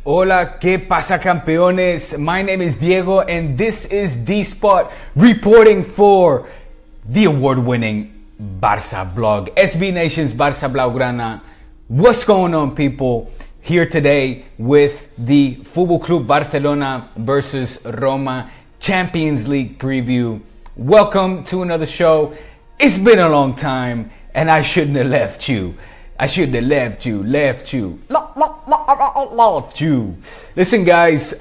Hola, ¿qué pasa, campeones? My name is Diego, and this is D-Spot reporting for the award-winning Barça blog, SB Nation's Barça Blaugrana. What's going on, people? Here today with the Fútbol Club Barcelona versus Roma Champions League preview. Welcome to another show. It's been a long time, and I shouldn't have left you. Left you. Listen, guys,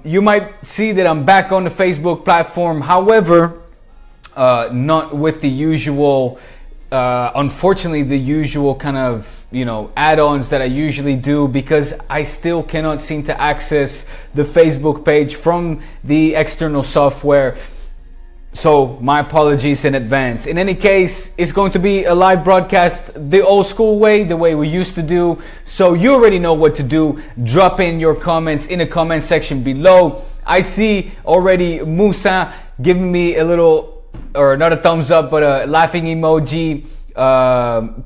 you might see that I'm back on the Facebook platform. However, not with the usual, unfortunately, the usual kind of, add-ons that I usually do, because I still cannot seem to access the Facebook page from the external software. So my apologies in advance. In any case, it's going to be a live broadcast the old school way, the way we used to do. So you already know what to do. Drop in your comments in the comment section below. I see already Musa giving me a little, or not a thumbs up, but a laughing emoji.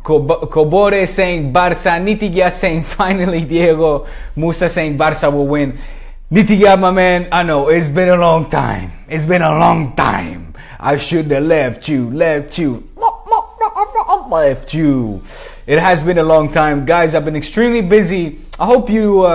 Kobore saying Barça. Nitigia saying finally Diego. Musa saying Barça will win. Nitiga, my man, I know, it's been a long time. I should have left you. It has been a long time. Guys, I've been extremely busy. I hope you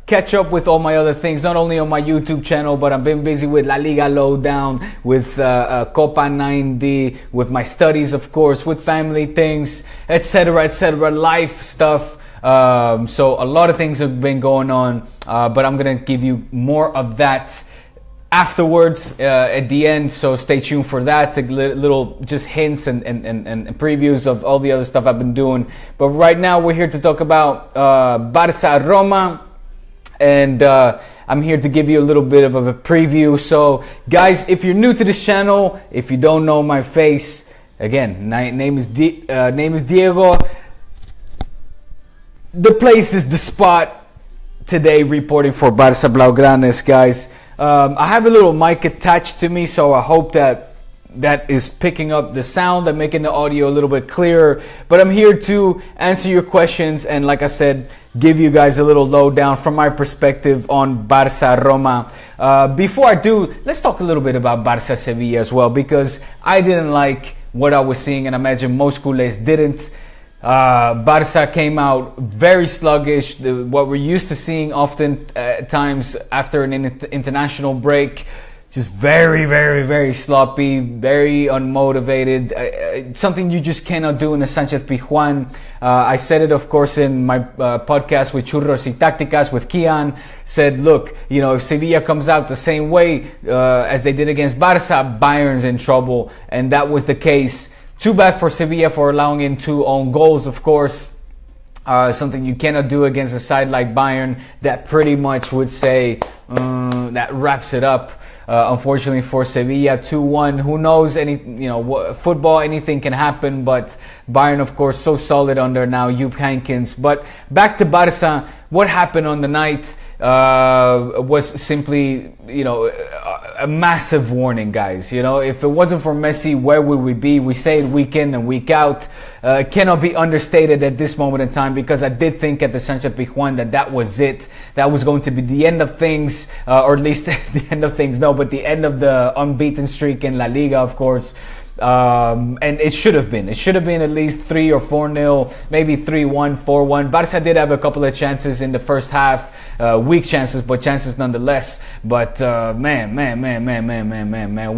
catch up with all my other things, not only on my YouTube channel, but I've been busy with La Liga Lowdown, with Copa 90, with my studies, of course, with family things, etc., life stuff. So a lot of things have been going on, but I'm going to give you more of that afterwards at the end. So stay tuned for that, little just hints and previews of all the other stuff I've been doing. But right now we're here to talk about Barça Roma, and I'm here to give you a little bit of a preview. So guys, if you're new to this channel, if you don't know my face, again, name is Diego. The place is the spot today, reporting for Barça Blaugranes, guys. I have a little mic attached to me, so I hope that is picking up the sound and making the audio a little bit clearer. But I'm here to answer your questions and, like I said, give you guys a little lowdown from my perspective on Barça Roma. Before I do, let's talk a little bit about Barça Sevilla as well, because I didn't like what I was seeing, and I imagine most culés didn't. Barça came out very sluggish, what we're used to seeing often times after an international break. Just very sloppy, very unmotivated, something you just cannot do in the Sánchez Pizjuán. I said it, of course, in my podcast with Churros y Tácticas with Kian. Said, look, if Sevilla comes out the same way as they did against Barça, Bayern's in trouble, and that was the case. Too bad for Sevilla for allowing in 2 own goals, of course. Something you cannot do against a side like Bayern that pretty much would say that wraps it up. Unfortunately for Sevilla, 2-1. Who knows? Football, anything can happen. But Bayern, of course, so solid under now Jupp Heynckes. But back to Barça. What happened on the night was simply, a massive warning, guys. If it wasn't for Messi, where would we be? We say it week in and week out. It cannot be understated at this moment in time, because I did think at the Sánchez Pizjuán that was it. That was going to be the end of things, or at least the end of things. No, but the end of the unbeaten streak in La Liga, of course. And it should have been. It should have been at least 3 or 4-0, maybe 3-1, 4-1. Barça did have a couple of chances in the first half, weak chances, but chances nonetheless. But man,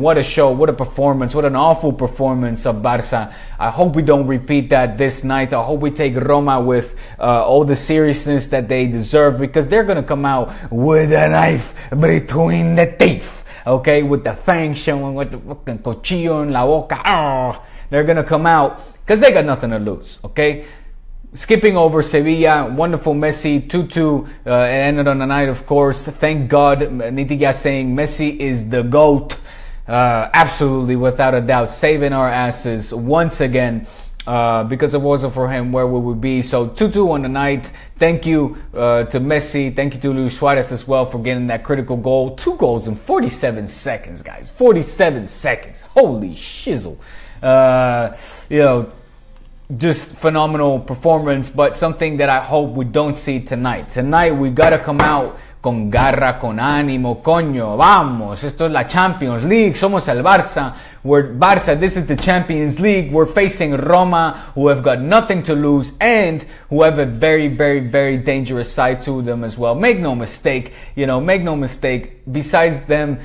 what a show, what a performance, what an awful performance of Barça. I hope we don't repeat that this night. I hope we take Roma with all the seriousness that they deserve, because they're gonna come out with a knife between the teeth. Okay, with the fangs showing, with the fucking cuchillo in la boca. They're going to come out because they got nothing to lose, okay? Skipping over Sevilla, wonderful Messi, 2-2. It ended on the night, of course. Thank God. Nitiga saying Messi is the GOAT. Absolutely, without a doubt. Saving our asses once again. Because if it wasn't for him, where would we be? So 2-2 on the night. Thank you to Messi. Thank you to Luis Suarez as well for getting that critical goal. 2 goals in 47 seconds, guys. 47 seconds. Holy shizzle. just phenomenal performance, but something that I hope we don't see tonight. Tonight we gotta come out con garra, con ánimo, coño, vamos, esto es la Champions League, somos el Barça. We're Barça, this is the Champions League. We're facing Roma, who have got nothing to lose and who have a very, very, very dangerous side to them as well. Make no mistake, make no mistake. Besides them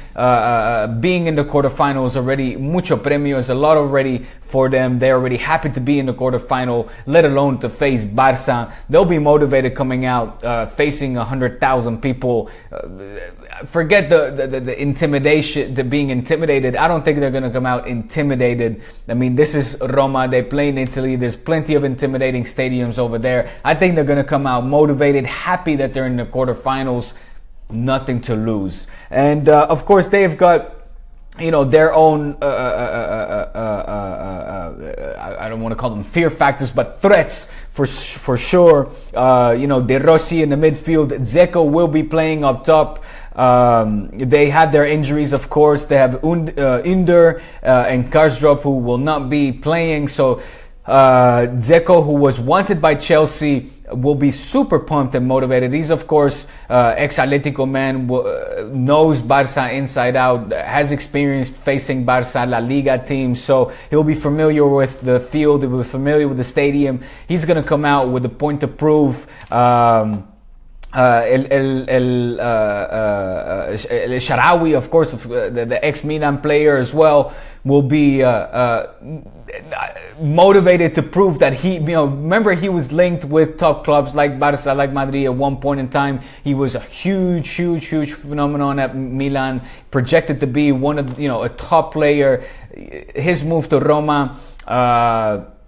being in the quarterfinals already, mucho premio is a lot already for them. They're already happy to be in the quarterfinal, let alone to face Barça. They'll be motivated coming out, facing 100,000 people. Forget the intimidation, the being intimidated. I don't think they're going to come out intimidated. I mean, this is Roma. They play in Italy. There's plenty of intimidating stadiums over there. I think they're going to come out motivated, happy that they're in the quarterfinals, nothing to lose. And of course, they've got their own I don't want to call them fear factors, but threats for sure. De Rossi in the midfield. Dzeko will be playing up top. They have their injuries, of course. They have Under and Karsdorp, who will not be playing. So Dzeko, who was wanted by Chelsea, will be super pumped and motivated. He's, of course, ex-Atletico man, knows Barça inside out, has experience facing Barça La Liga teams, so he'll be familiar with the field, he'll be familiar with the stadium. He's going to come out with a point to prove. El Sharawi, of course, the ex-Milan player as well, will be motivated to prove that he, remember he was linked with top clubs like Barça, like Madrid at one point in time. He was a huge phenomenon at Milan, projected to be one of, a top player. His move to Roma,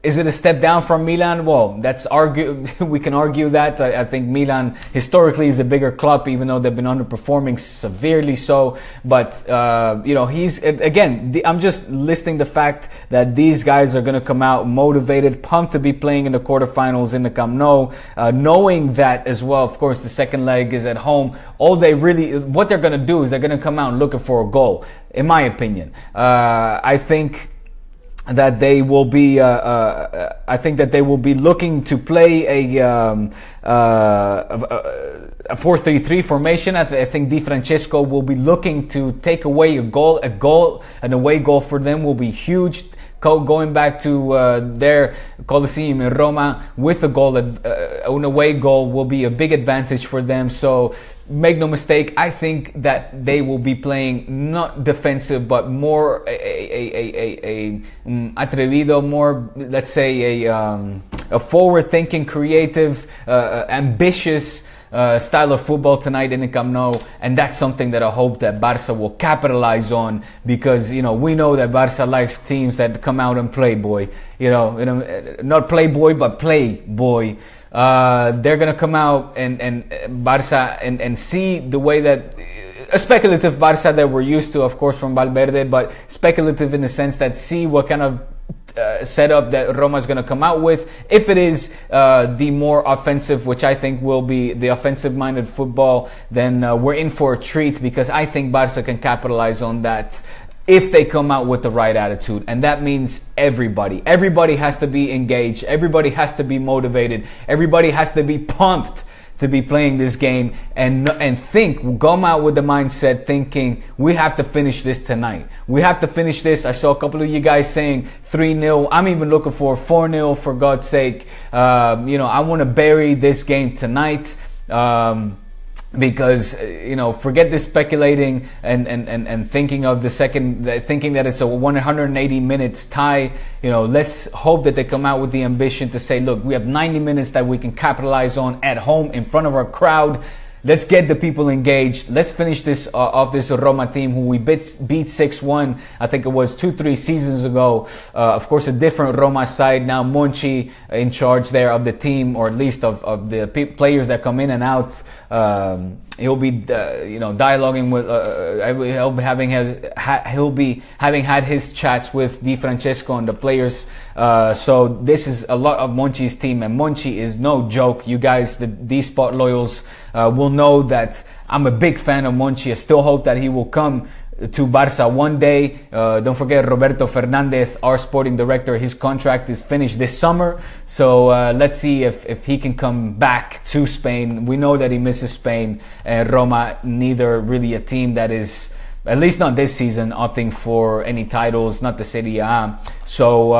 is it a step down from Milan? Well, we can argue that. I think Milan historically is a bigger club, even though they've been underperforming severely so. But, he's, again, I'm just listing the fact that these guys are going to come out motivated, pumped to be playing in the quarterfinals in the Camp Nou, knowing that as well, of course, the second leg is at home. What they're going to do is they're going to come out looking for a goal, in my opinion. I think that they will be looking to play a 4-3-3 formation. I think Di Francesco will be looking to take away an away goal for them will be huge. Going back to their Coliseum in Roma with an away goal will be a big advantage for them. So make no mistake, I think that they will be playing not defensive, but more atrevido, more, let's say, a forward-thinking, creative, ambitious style of football tonight in the Camp Nou, and that's something that I hope that Barça will capitalize on, because we know that Barça likes teams that come out and play boy, not play boy but play boy. They're gonna come out and Barça and see the way that a speculative Barça that we're used to, of course, from Valverde, but speculative in the sense that see what kind of setup that Roma is going to come out with. If it is the more offensive, which I think will be the offensive-minded football, then we're in for a treat, because I think Barça can capitalize on that if they come out with the right attitude. And that means everybody has to be engaged, everybody has to be motivated, everybody has to be pumped to be playing this game, and come out with the mindset thinking we have to finish this tonight. We have to finish this. I saw a couple of you guys saying 3-0. I'm even looking for 4-0, for God's sake. I want to bury this game tonight. Because forget this speculating and thinking of thinking that it's a 180 minutes tie. Let's hope that they come out with the ambition to say, look, we have 90 minutes that we can capitalize on at home in front of our crowd. Let's get the people engaged. Let's finish this off this Roma team who we beat 6-1. I think it was 2-3 seasons ago. Of course, a different Roma side now. Monchi in charge there of the team, or at least of the players that come in and out. He'll be dialoguing with. He'll be having had his chats with Di Francesco and the players. So this is a lot of Monchi's team, and Monchi is no joke. You guys, these spot loyals, will know that I'm a big fan of Monchi. I still hope that he will come to Barça one day. Don't forget Roberto Fernandez, our sporting director, his contract is finished this summer. So let's see if he can come back to Spain. We know that he misses Spain and Roma, neither really a team that is, at least not this season, opting for any titles, not the Serie A. So,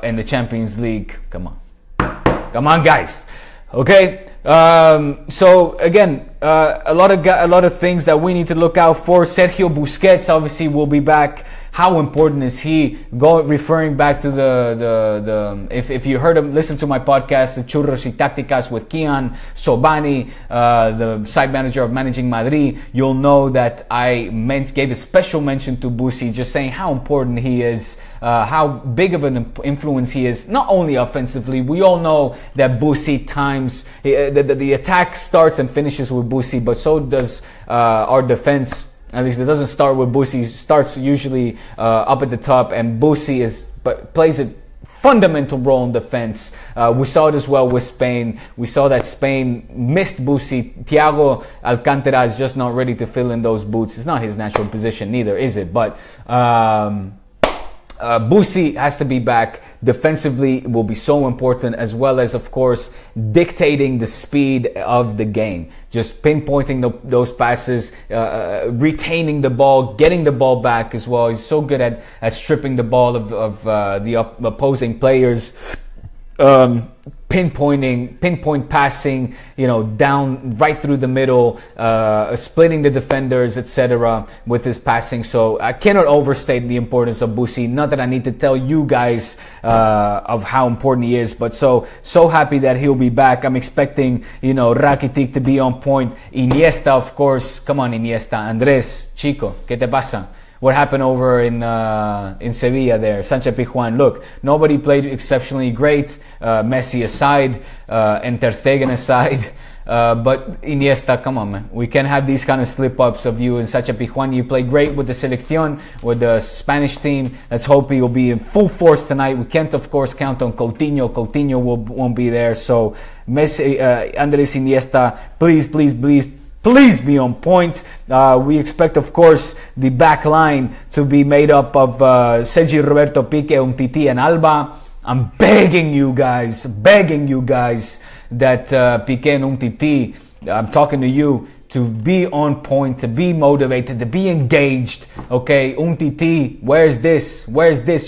and the Champions League, come on guys. Okay. So again, a lot of things that we need to look out for. Sergio Busquets obviously will be back. How important is he? Referring back to if you heard him, listen to my podcast, the Churros y Tácticas with Kian Sobani, the site manager of Managing Madrid, you'll know that I gave a special mention to Busi, just saying how important he is, how big of an influence he is, not only offensively. We all know that Busi times, the attack starts and finishes with Busi, but so does our defense. At least it doesn't start with Busi. It starts usually up at the top, and Busi plays a fundamental role in defense. We saw it as well with Spain. We saw that Spain missed Busi. Thiago Alcantara is just not ready to fill in those boots. It's not his natural position, neither is it. But Busi has to be back. Defensively will be so important, as well as, of course, dictating the speed of the game. Just pinpointing those passes, retaining the ball, getting the ball back as well. He's so good at stripping the ball of the opposing players. Pinpoint passing, down right through the middle, splitting the defenders, etc. with his passing. So I cannot overstate the importance of Busi. Not that I need to tell you guys of how important he is, but so happy that he'll be back. I'm expecting, Rakitic to be on point. Iniesta, of course. Come on, Iniesta. Andrés, chico, ¿qué te pasa? What happened over in Sevilla there? Sánchez Pizjuán. Look, nobody played exceptionally great, Messi aside, and Ter Stegen aside. But Iniesta, come on, man. We can't have these kind of slip-ups of you and Sánchez Pizjuán. You played great with the Selección, with the Spanish team. Let's hope he will be in full force tonight. We can't, of course, count on Coutinho. Coutinho won't be there. So, Messi, Andrés Iniesta, please be on point. We expect, of course, the back line to be made up of Sergi Roberto, Piqué, Umtiti, and Alba. I'm begging you guys that Piqué and Umtiti, I'm talking to you, to be on point, to be motivated, to be engaged. Okay, Umtiti, where's this?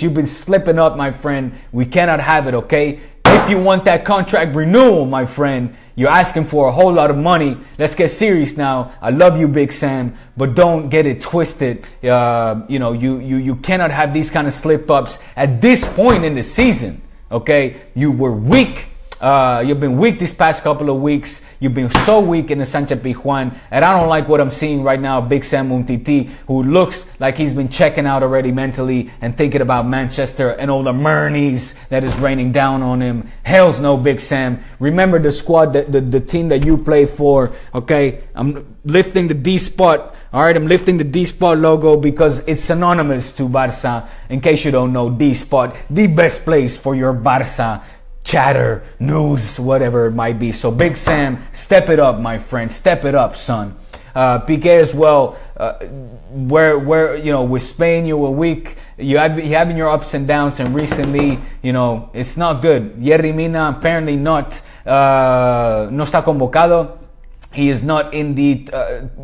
You've been slipping up, my friend. We cannot have it, okay? If you want that contract renewal, my friend, you're asking for a whole lot of money. Let's get serious now. I love you, Big Sam, but don't get it twisted. You cannot have these kind of slip-ups at this point in the season. Okay, you were weak. You've been weak these past couple of weeks. You've been so weak in the Sánchez Pizjuán, and I don't like what I'm seeing right now. Big Sam Umtiti, who looks like he's been checking out already mentally and thinking about Manchester and all the Murneys that is raining down on him. Hell's no, Big Sam. Remember the squad, the team that you play for. Okay, I'm lifting the D spot. All right, I'm lifting the D spot logo because it's synonymous to Barça. In case you don't know, D spot, the best place for your Barça chatter, news, whatever it might be. So Big Sam, step it up, my friend. Step it up, son. Piqué as well. Where with Spain you were weak. You having your ups and downs, and recently, it's not good. Yerry Mina apparently no está convocado. He is not in the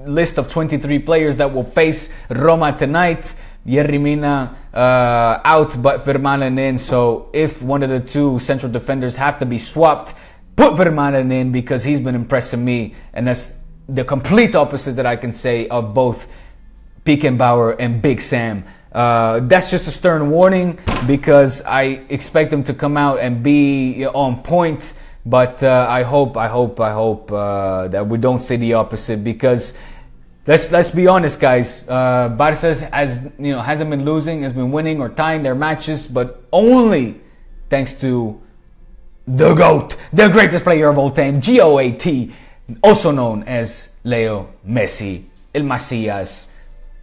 list of 23 players that will face Roma tonight. Yerry Mina out, but Vermaelen in. So if one of the two central defenders have to be swapped, put Vermaelen in, because he's been impressing me. And that's the complete opposite that I can say of both Beckenbauer and Big Sam. That's just a stern warning, because I expect them to come out and be on point. But I hope that we don't say the opposite, because let's be honest, guys. Barça hasn't been losing, has been winning or tying their matches, but only thanks to the GOAT, the greatest player of all time, GOAT, also known as Leo Messi, El Macias,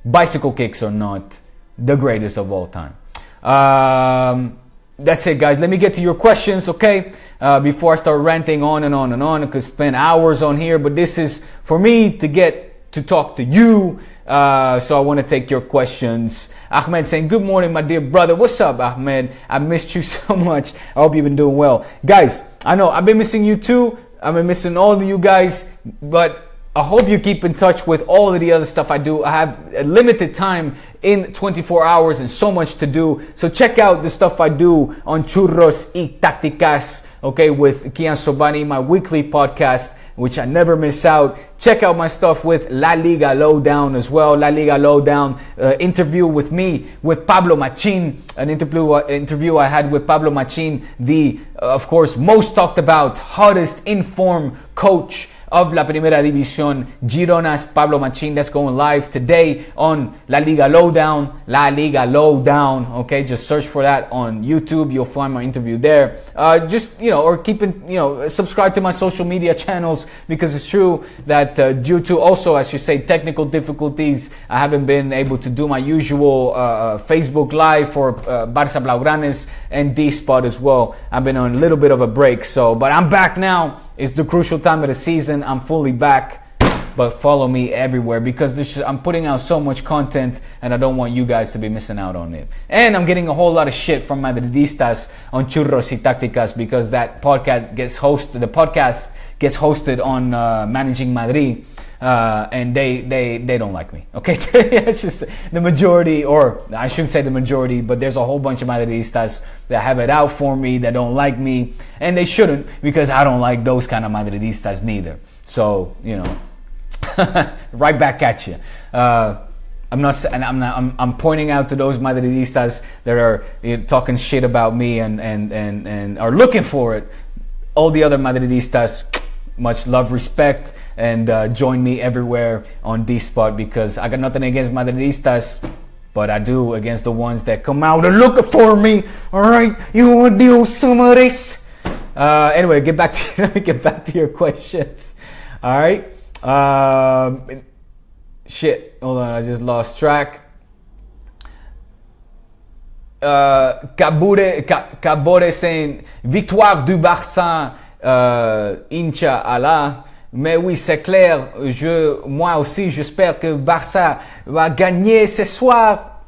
bicycle kicks or not, the greatest of all time. That's it, guys. Let me get to your questions, okay? Before I start ranting on and on and on, I could spend hours on here, but this is for me to get to talk to you. So I want to take your questions. Ahmed saying, good morning, my dear brother. What's up, Ahmed? I missed you so much. I hope you've been doing well. Guys, I know I've been missing you too. I've been missing all of you guys, but I hope you keep in touch with all of the other stuff I do. I have a limited time in 24 hours and so much to do. So check out the stuff I do on Churros y Tácticas, okay, with Kian Sobani, my weekly podcast, which I never miss out. Check out my stuff with La Liga Lowdown as well. La Liga Lowdown, interview with me, with Pablo Machin, an interview I had with Pablo Machin, the, of course, most talked about, hottest informed coach of La Primera División, Girona's Pablo Machin. That's going live today on La Liga Lowdown. La Liga Lowdown. Okay, just search for that on YouTube. You'll find my interview there. Just, or subscribe to my social media channels, because it's true that due to also, as you say, technical difficulties, I haven't been able to do my usual Facebook Live for Barça Blaugranes and D-Spot as well. I've been on a little bit of a break, but I'm back now. It's the crucial time of the season. I'm fully back, but follow me everywhere, because I'm putting out so much content and I don't want you guys to be missing out on it. And I'm getting a whole lot of shit from Madridistas on Churros y Tácticas, because that podcast gets hosted. The podcast gets hosted on Managing Madrid, and they don't like me. Okay, it's just the majority, or I shouldn't say the majority, but there's a whole bunch of Madridistas that have it out for me, that don't like me, and they shouldn't, because I don't like those kind of Madridistas neither. So right back at you. I'm pointing out to those Madridistas that are talking shit about me and are looking for it. All the other Madridistas, much love, respect, and join me everywhere on D-Spot, because I got nothing against Madridistas, but I do against the ones that come out and looking for me. All right, you want to do some of this? Anyway, let me get back to your questions. All right. Shit. Hold on, I just lost track. Kabore saying, victoire du Barça, Inch'Allah. Mais oui, c'est clair. Moi aussi, j'espère que Barça va gagner ce soir.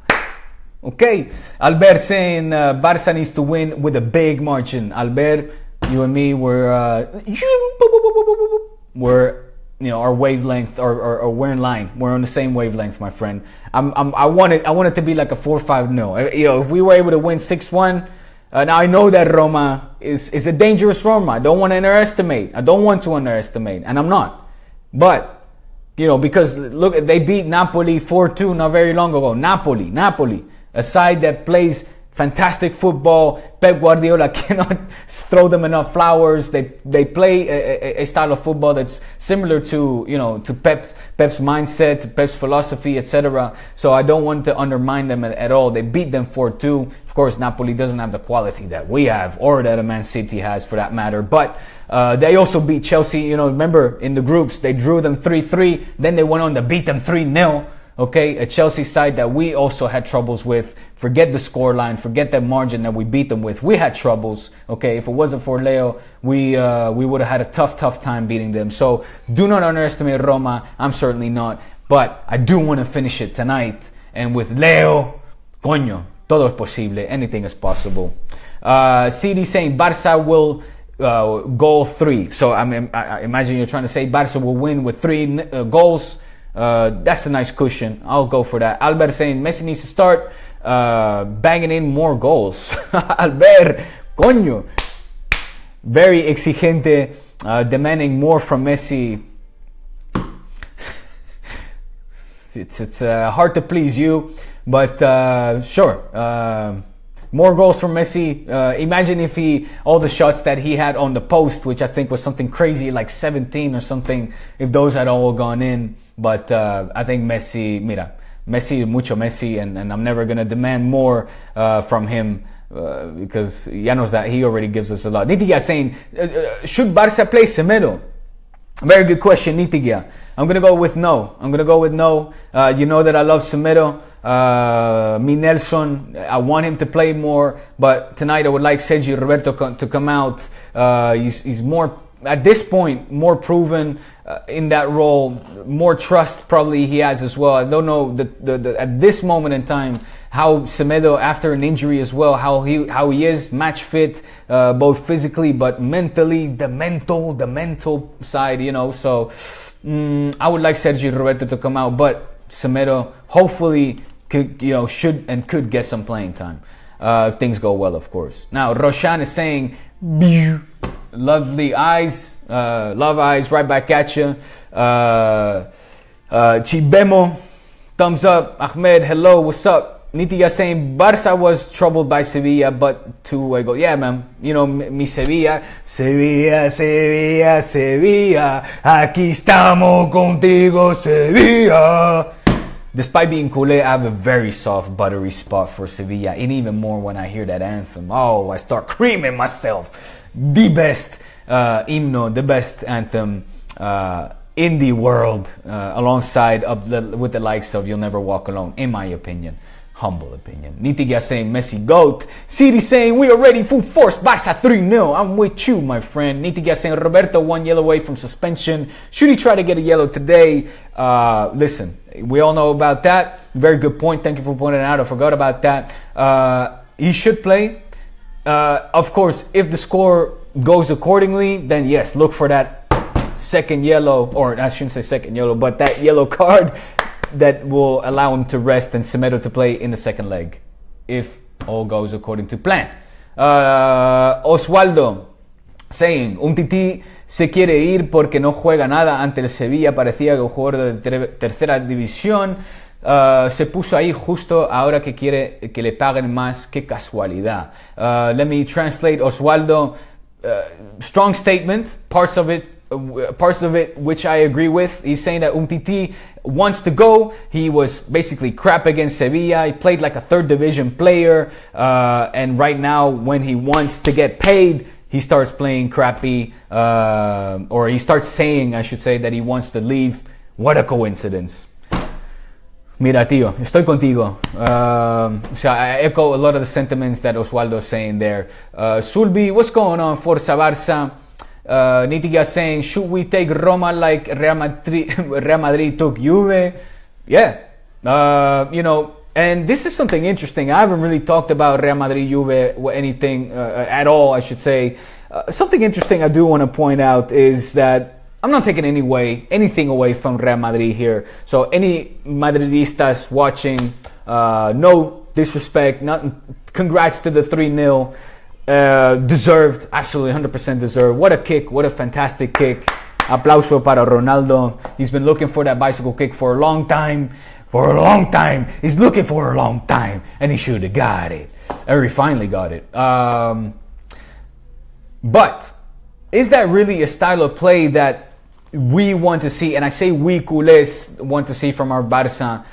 Okay. Albert saying, Barça needs to win with a big margin. Albert, you and me, we're our wavelength, or we're in line. We're on the same wavelength, my friend. I want it to be like a 4-5-0. If we were able to win 6-1. Now I know that Roma is a dangerous Roma. I don't want to underestimate, and I'm not. But because look, they beat Napoli 4-2 not very long ago. Napoli, a side that plays fantastic football. Pep Guardiola cannot throw them enough flowers. They play a style of football that's similar to Pep's mindset, Pep's philosophy, etc. So I don't want to undermine them at all. They beat them 4-2. Of course, Napoli doesn't have the quality that we have, or that a Man City has, for that matter. But they also beat Chelsea. Remember in the groups they drew them 3-3. Then they went on to beat them 3-0. Okay, a Chelsea side that we also had troubles with. Forget the scoreline, forget that margin that we beat them with. We had troubles. Okay, if it wasn't for Leo, we would have had a tough time beating them. So do not underestimate Roma. I'm certainly not, but I do want to finish it tonight. And with Leo, coño, todo es posible. Anything is possible. CD saying Barça will goal 3. So I imagine you're trying to say Barça will win with 3 goals. That's a nice cushion. I'll go for that. Albert saying Messi needs to start banging in more goals. Albert, coño. Very exigente, demanding more from Messi. It's hard to please you, but sure. More goals from Messi. Imagine if all the shots that he had on the post, which I think was something crazy, like 17 or something, if those had all gone in. But I think Messi, mucho Messi, and I'm never going to demand more from him because ya knows that he already gives us a lot. Nitigia saying, should Barça play Semedo? Very good question, Nitigia. I'm going to go with no. You know that I love Semedo. Mi Nelson, I want him to play more, but tonight I would like Sergio Roberto to come out. He's more at this point, more proven in that role, more trust probably he has as well. I don't know at this moment in time how Semedo, after an injury as well, how he is match fit, both physically but mentally, the mental side, you know. So I would like Sergio Roberto to come out, but Semedo hopefully could get some playing time if things go well, of course. Now Roshan is saying, lovely eyes, love eyes, right back at you. Chibemo, thumbs up. Ahmed, hello, what's up? Nitiya saying Barça was troubled by Sevilla, but 2 ago. Yeah, man. You know, mi Sevilla. Sevilla, Sevilla, Sevilla. Aquí estamos contigo, Sevilla. Despite being culé, I have a very soft, buttery spot for Sevilla. And even more when I hear that anthem. Oh, I start creaming myself. The best hymno, the best anthem in the world, alongside with the likes of You'll Never Walk Alone, in my opinion. Humble opinion. Nitiga saying Messi GOAT. Siri saying we are ready full force. Barça 3-0. I'm with you, my friend. Nitiga saying Roberto 1 yellow away from suspension. Should he try to get a yellow today? Listen, we all know about that. Very good point. Thank you for pointing it out. I forgot about that. He should play. Of course, if the score goes accordingly, then yes, look for that second yellow, or I shouldn't say second yellow, but that yellow card that will allow him to rest and Semedo to play in the second leg, if all goes according to plan. Oswaldo saying, Umtiti se quiere ir porque no juega nada ante el Sevilla, parecía que un jugador de tercera división. Se puso ahí justo ahora que quiere que le paguen más. Qué casualidad. Let me translate, Oswaldo. Strong statement, parts of it which I agree with. He's saying that Umtiti wants to go. He was basically crap against Sevilla. He played like a third division player, and right now when he wants to get paid, he starts playing crappy, or he starts saying, I should say, that he wants to leave. What a coincidence. Mira, tío, estoy contigo. So I echo a lot of the sentiments that Oswaldo's saying there. Sulbi, what's going on, Forza Barça? Nitiga saying, should we take Roma like Real Madrid took Juve? Yeah. You know, and this is something interesting. I haven't really talked about Real Madrid Juve anything at all, I should say. Something interesting I do want to point out is that I'm not taking anything away from Real Madrid here. So any Madridistas watching, no disrespect, congrats to the 3-0. Deserved, absolutely 100% deserved. What a kick, what a fantastic kick. Aplauso para Ronaldo. He's been looking for that bicycle kick for a long time. He's looking for a long time, and he should have got it. Or he finally got it. But is that really a style of play that we want to see? And I say we culés want to see from our Barça.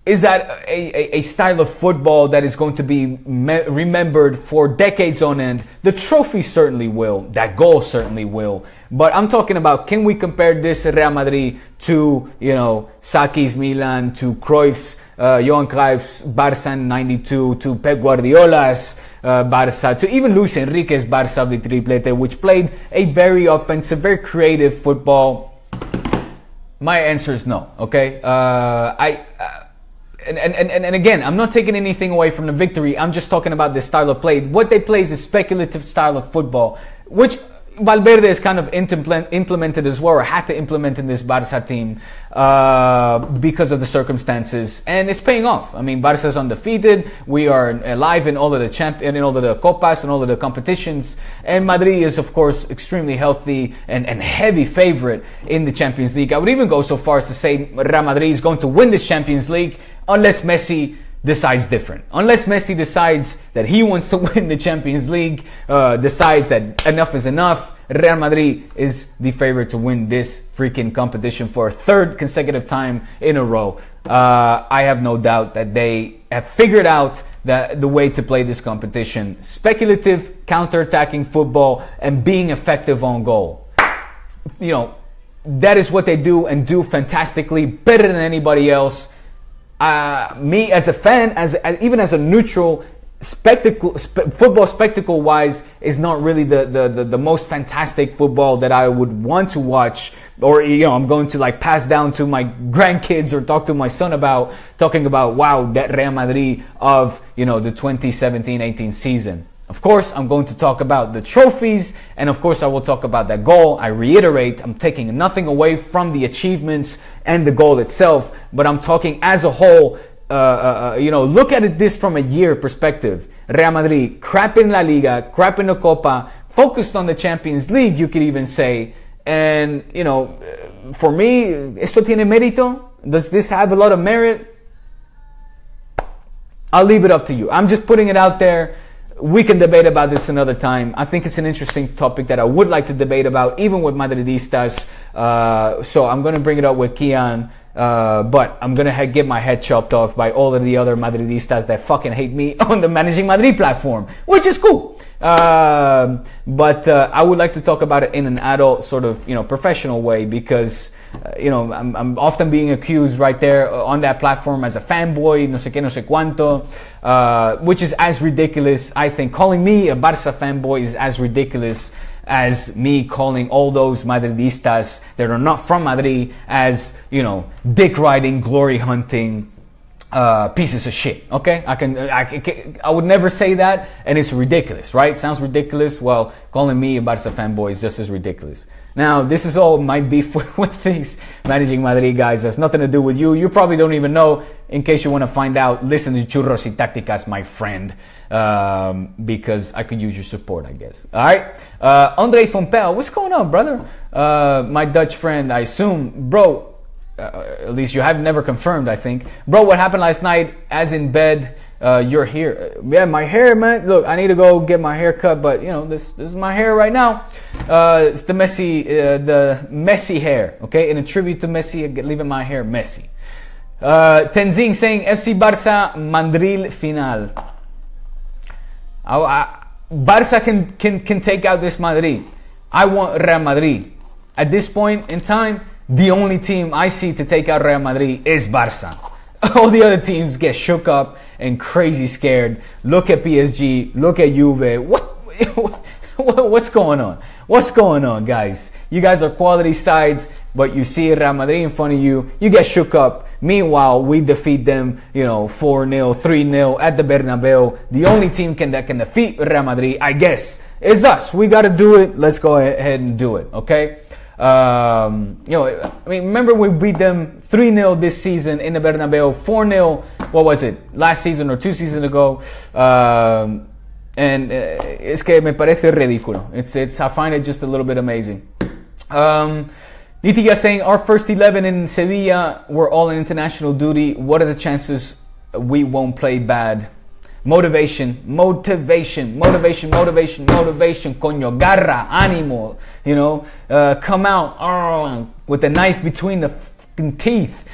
Is that a style of football that is going to be remembered for decades on end? The trophy certainly will. That goal certainly will. But I'm talking about, can we compare this Real Madrid to, you know, Saki's Milan, to Cruyff's, Johan Cruyff's Barça in 92, to Pep Guardiola's Barça, to even Luis Enrique's Barça of the Triplete, which played a very offensive, very creative football? My answer is no, okay? And again, I'm not taking anything away from the victory. I'm just talking about this style of play. What they play is a speculative style of football, which Valverde has kind of implemented as well, or had to implement in this Barça team because of the circumstances, and it's paying off. I mean, Barça is undefeated. We are alive in all of the in all of the copas and all of the competitions, and Madrid is, of course, extremely healthy and heavy favorite in the Champions League. I would even go so far as to say Real Madrid is going to win this Champions League unless Messi decides different. Unless Messi decides that he wants to win the Champions League, decides that enough is enough, Real Madrid is the favorite to win this freaking competition for a third consecutive time in a row. I have no doubt that they have figured out the way to play this competition. Speculative, counter-attacking football, and being effective on goal. You know, that is what they do, and do fantastically, better than anybody else. Me as a fan, even as a neutral, football spectacle wise is not really the most fantastic football that I would want to watch, or I'm going to like pass down to my grandkids or talk to my son about, talking about, wow, that Real Madrid of the 2017-18 season. Of course, I'm going to talk about the trophies, and of course I will talk about that goal. I reiterate, I'm taking nothing away from the achievements and the goal itself, but I'm talking as a whole. Look at it this from a year perspective. Real Madrid, crap in La Liga, crap in the Copa, focused on the Champions League, you could even say. And, for me, ¿esto tiene mérito? Does this have a lot of merit? I'll leave it up to you. I'm just putting it out there. We can debate about this another time. I think it's an interesting topic that I would like to debate about, even with Madridistas. So I'm going to bring it up with Kian. But I'm going to get my head chopped off by all of the other Madridistas that fucking hate me on the Managing Madrid platform, which is cool. But I would like to talk about it in an adult sort of, professional way, because, I'm often being accused right there on that platform as a fanboy, no sé qué, no sé cuánto, which is as ridiculous. I think calling me a Barça fanboy is as ridiculous as me calling all those Madridistas that are not from Madrid as, dick riding, glory hunting, pieces of shit. Okay, I would never say that, and it's ridiculous, right? Sounds ridiculous. Well, calling me a Barça fanboy is just as ridiculous. Now, this is all my beef with these Managing Madrid guys. Has nothing to do with you. You probably don't even know. In case you want to find out, listen to Churros y Tácticas, my friend, because I could use your support, I guess. All right, Andre Fompel, what's going on, brother? My Dutch friend, I assume, bro. At least you have never confirmed, I think. Bro, what happened last night? As in bed, you're here. Yeah, my hair, man. Look, I need to go get my hair cut, but this is my hair right now. It's the messy hair. Okay, in a tribute to Messi, leaving my hair messy. Tenzing saying FC Barça Madrid final. Barça can take out this Madrid. I want Real Madrid. At this point in time, the only team I see to take out Real Madrid is Barça. All the other teams get shook up and crazy scared. Look at PSG. Look at Juve. What's going on? What's going on, guys? You guys are quality sides, but you see Real Madrid in front of you. You get shook up. Meanwhile, we defeat them, 4-0, 3-0 at the Bernabeu. The only team that can defeat Real Madrid, I guess, is us. We got to do it. Let's go ahead and do it, okay? Remember we beat them 3-0 this season in the Bernabeu, 4-0, what was it, last season or 2 seasons ago, and es que me parece ridículo. I find it just a little bit amazing. Nitiga saying, our first 11 in Sevilla were all in international duty. What are the chances we won't play bad? Motivation, coño, garra, ánimo, come out with the knife between the fucking teeth.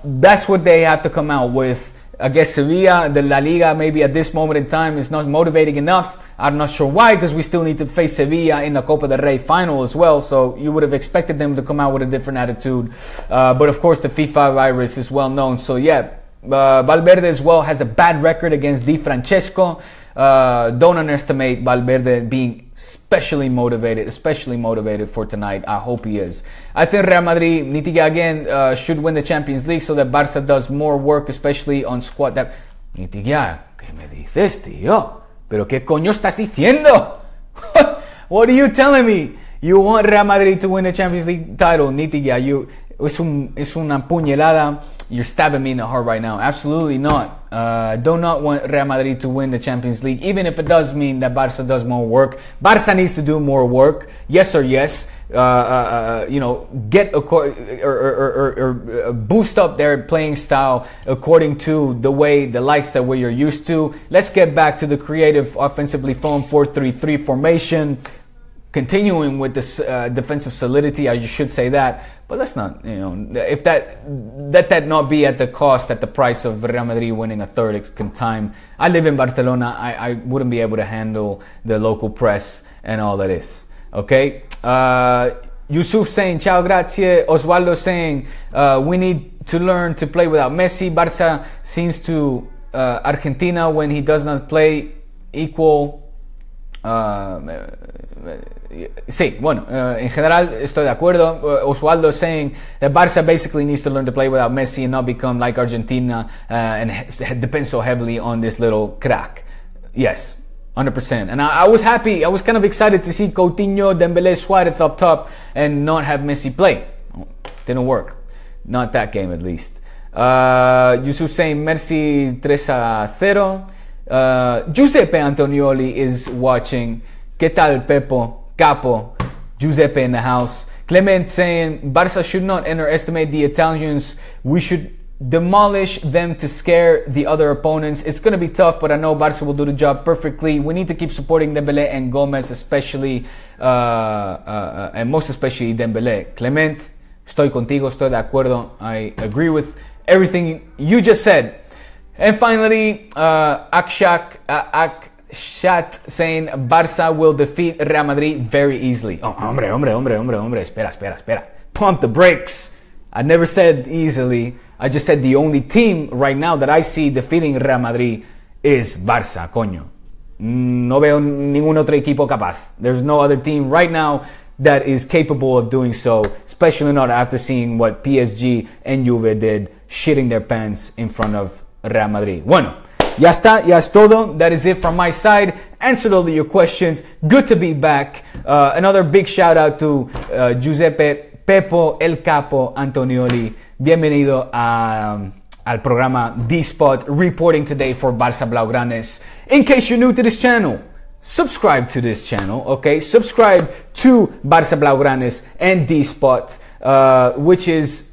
That's what they have to come out with. I guess Sevilla, the La Liga, maybe at this moment in time is not motivating enough. I'm not sure why, because we still need to face Sevilla in the Copa del Rey final as well. So you would have expected them to come out with a different attitude. But of course, the FIFA virus is well known. So yeah. Valverde as well has a bad record against Di Francesco. Don't underestimate Valverde being especially motivated for tonight. I hope he is. I think Real Madrid, Nitiga again, should win the Champions League so that Barça does more work, especially on squad depth. Nitiga, ¿qué me dices, tío? ¿Pero qué coño estás diciendo? What are you telling me? You want Real Madrid to win the Champions League title, Nitiga? Es una puñalada. You're stabbing me in the heart right now. Absolutely not. I do not want Real Madrid to win the Champions League, even if it does mean that Barça does more work. Barça needs to do more work. Yes or yes. Get or boost up their playing style according to the likes that we are used to. Let's get back to the creative, offensively formed 4-3-3 formation. Continuing with this defensive solidity, I should say that, but let's not, if let that not be at the price of Real Madrid winning a third time. I live in Barcelona. I wouldn't be able to handle the local press and all of this. Okay. Yusuf saying, ciao, grazie. Osvaldo saying, we need to learn to play without Messi. Barça seems to Argentina, when he does not play, equal. Sí, bueno, en general estoy de acuerdo. Oswaldo saying that Barça basically needs to learn to play without Messi and not become like Argentina and depend so heavily on this little crack. Yes, 100%. And I was happy, I was kind of excited to see Coutinho, Dembélé, Suarez up top and not have Messi play. Didn't work. Not that game at least. Yusuf saying Messi 3-0. Giuseppe Antonioli is watching. ¿Qué tal, Pepo? Capo. Giuseppe in the house. Clement saying Barça should not underestimate the Italians. We should demolish them to scare the other opponents. It's going to be tough, but I know Barça will do the job perfectly. We need to keep supporting Dembélé and Gomez, especially, and most especially Dembélé. Clement, estoy contigo, estoy de acuerdo. I agree with everything you just said. And finally, Akshat saying Barça will defeat Real Madrid very easily. Oh, hombre, espera. Pump the brakes. I never said easily. I just said the only team right now that I see defeating Real Madrid is Barça, coño. No veo ningún otro equipo capaz. There's no other team right now that is capable of doing so, especially not after seeing what PSG and Juve did, shitting their pants in front of Real Madrid. Bueno, ya está, ya es todo. That is it from my side. Answered all of your questions. Good to be back. Another big shout out to Giuseppe Pepo El Capo Antonioli. Bienvenido al programa D-Spot, reporting today for Barça Blaugranes. In case you're new to this channel, subscribe to this channel, okay? Subscribe to Barça Blaugranes and D-Spot, which is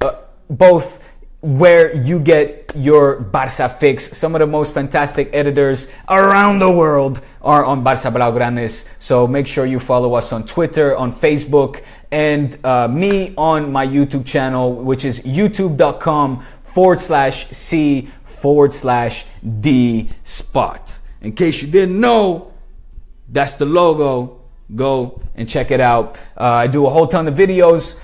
both where you get your Barça fix. Some of the most fantastic editors around the world are on Barça Blaugranes. So make sure you follow us on Twitter, on Facebook, and me on my YouTube channel, which is youtube.com/C/D-Spot. In case you didn't know, that's the logo. Go and check it out. I do a whole ton of videos,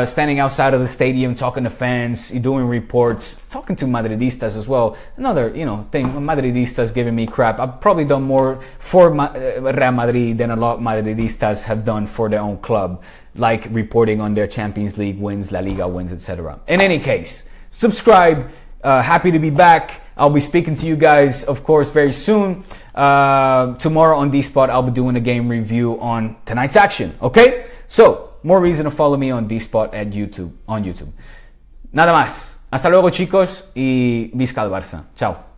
standing outside of the stadium, talking to fans, doing reports, talking to Madridistas as well. Another, thing, Madridistas giving me crap. I've probably done more for Real Madrid than a lot of Madridistas have done for their own club, like reporting on their Champions League wins, La Liga wins, etc. In any case, subscribe. Happy to be back. I'll be speaking to you guys, of course, very soon. Tomorrow on D-Spot, I'll be doing a game review on tonight's action. Okay? So, more reason to follow me on D-Spot on YouTube. Nada más. Hasta luego, chicos, y visca el Barça. Chao.